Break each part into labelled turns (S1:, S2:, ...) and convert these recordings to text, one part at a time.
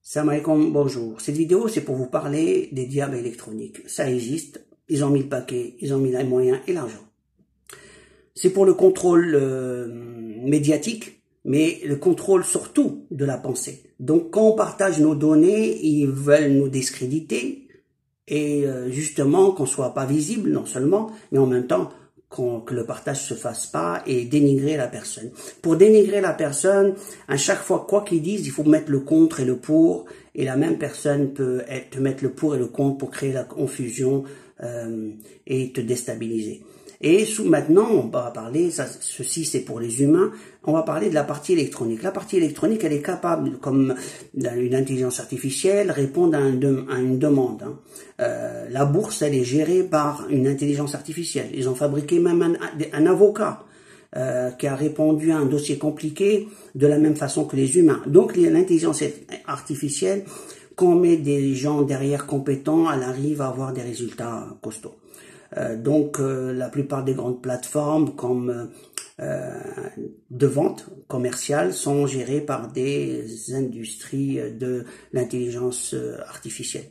S1: Salam alaikum, bonjour. Cette vidéo, c'est pour vous parler des diables électroniques. Ça existe, ils ont mis le paquet, ils ont mis les moyens et l'argent. C'est pour le contrôle médiatique, mais le contrôle surtout de la pensée. Donc quand on partage nos données, ils veulent nous discréditer et justement qu'on soit pas visible non seulement, mais en même temps que le partage se fasse pas et dénigrer la personne. Pour dénigrer la personne, à chaque fois, quoi qu'ils disent, il faut mettre le contre et le pour, et la même personne peut te mettre le pour et le contre pour créer la confusion et te déstabiliser. Et maintenant, on va parler, ceci c'est pour les humains, on va parler de la partie électronique. La partie électronique, elle est capable, comme une intelligence artificielle, répondre à une demande. La bourse, elle est gérée par une intelligence artificielle. Ils ont fabriqué même un avocat qui a répondu à un dossier compliqué de la même façon que les humains. Donc l'intelligence artificielle, quand on met des gens derrière compétents, elle arrive à avoir des résultats costauds. Donc la plupart des grandes plateformes comme de vente commerciale sont gérées par des industries de l'intelligence artificielle.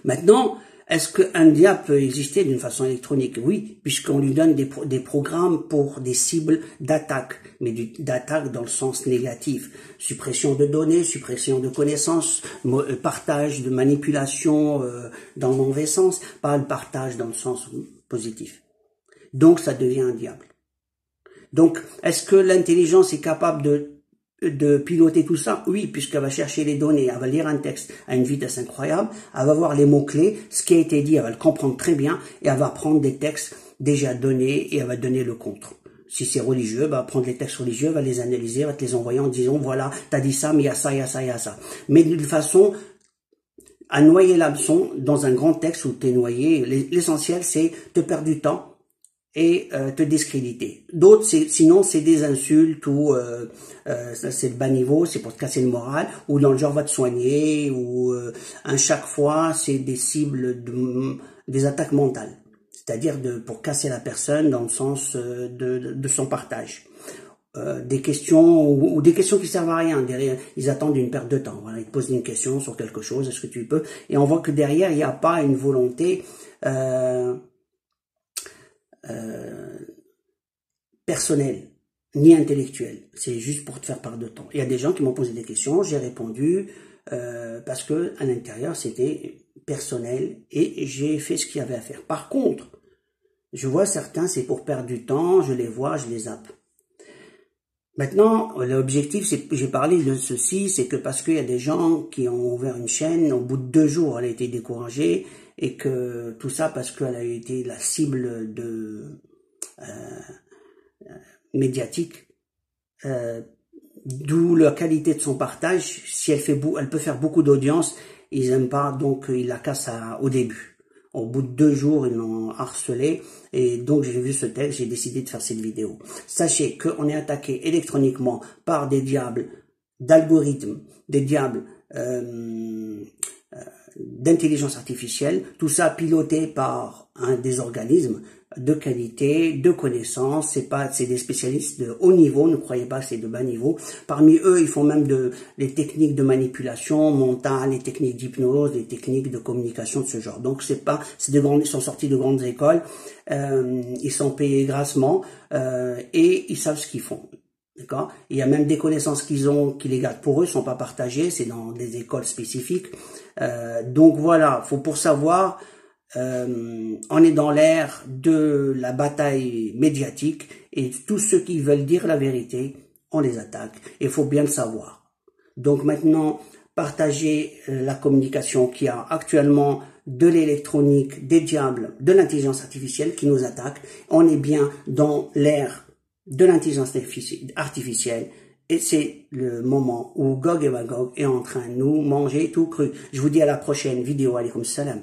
S1: Maintenant, est-ce qu'un diable peut exister d'une façon électronique? Oui, puisqu'on lui donne des programmes pour des cibles d'attaque, mais d'attaque dans le sens négatif. Suppression de données, suppression de connaissances, partage de manipulation dans le mauvais sens, pas le partage dans le sens positif. Donc ça devient un diable. Donc, est-ce que l'intelligence est capable de piloter tout ça? Oui, puisqu'elle va chercher les données, elle va lire un texte à une vitesse incroyable, elle va voir les mots-clés, ce qui a été dit, elle va le comprendre très bien, et elle va prendre des textes déjà donnés, et elle va donner le contre. Si c'est religieux, elle va prendre les textes religieux, elle va les analyser, elle va te les envoyer en disant, voilà, t'as dit ça, mais il y a ça, il y a ça, il y a ça. Mais d'une façon à noyer l'hameçon dans un grand texte où t'es noyé, l'essentiel c'est te perdre du temps, et te discréditer. D'autres, sinon, c'est des insultes ou c'est le bas niveau, c'est pour te casser le moral, ou dans le genre va te soigner, ou à chaque fois, c'est des cibles, des attaques mentales. C'est-à-dire pour casser la personne dans le sens de son partage. Des questions ou des questions qui servent à rien. Derrière, ils attendent une perte de temps. Voilà, ils te posent une question sur quelque chose, est-ce que tu peux? Et on voit que derrière, il n'y a pas une volonté personnel ni intellectuel, c'est juste pour te faire perdre de temps. Il y a des gens qui m'ont posé des questions, j'ai répondu parce que à l'intérieur c'était personnel et j'ai fait ce qu'il y avait à faire. Par contre, je vois certains, c'est pour perdre du temps, je les vois, je les zappe. Maintenant, l'objectif, c'est j'ai parlé de ceci, c'est que parce qu'il y a des gens qui ont ouvert une chaîne, au bout de 2 jours, elle a été découragée, et que tout ça parce qu'elle a été la cible de médiatique, d'où la qualité de son partage. Si elle peut faire beaucoup d'audience, ils aiment pas, donc ils la cassent au début. Au bout de 2 jours, ils l'ont harcelé, et donc j'ai vu ce texte, j'ai décidé de faire cette vidéo. Sachez qu'on est attaqué électroniquement par des diables d'algorithmes, des diables d'intelligence artificielle, tout ça piloté par des organismes de qualité, de connaissances. C'est des spécialistes de haut niveau, ne croyez pas que c'est de bas niveau. Parmi eux, ils font même les techniques de manipulation mentale, les techniques d'hypnose, les techniques de communication de ce genre. Donc ils sont sortis de grandes écoles, ils sont payés grassement et ils savent ce qu'ils font. D'accord? Il y a même des connaissances qu'ils ont, qui les gardent pour eux, sont pas partagées, c'est dans des écoles spécifiques. Donc voilà, pour savoir, on est dans l'ère de la bataille médiatique et tous ceux qui veulent dire la vérité, on les attaque. Et il faut bien le savoir. Donc maintenant, partagez la communication qu'il y a actuellement de l'électronique, des diables, de l'intelligence artificielle qui nous attaque. On est bien dans l'ère de l'intelligence artificielle et c'est le moment où Gog et Magog est en train de nous manger tout cru. Je vous dis à la prochaine vidéo. Alaykoum salam.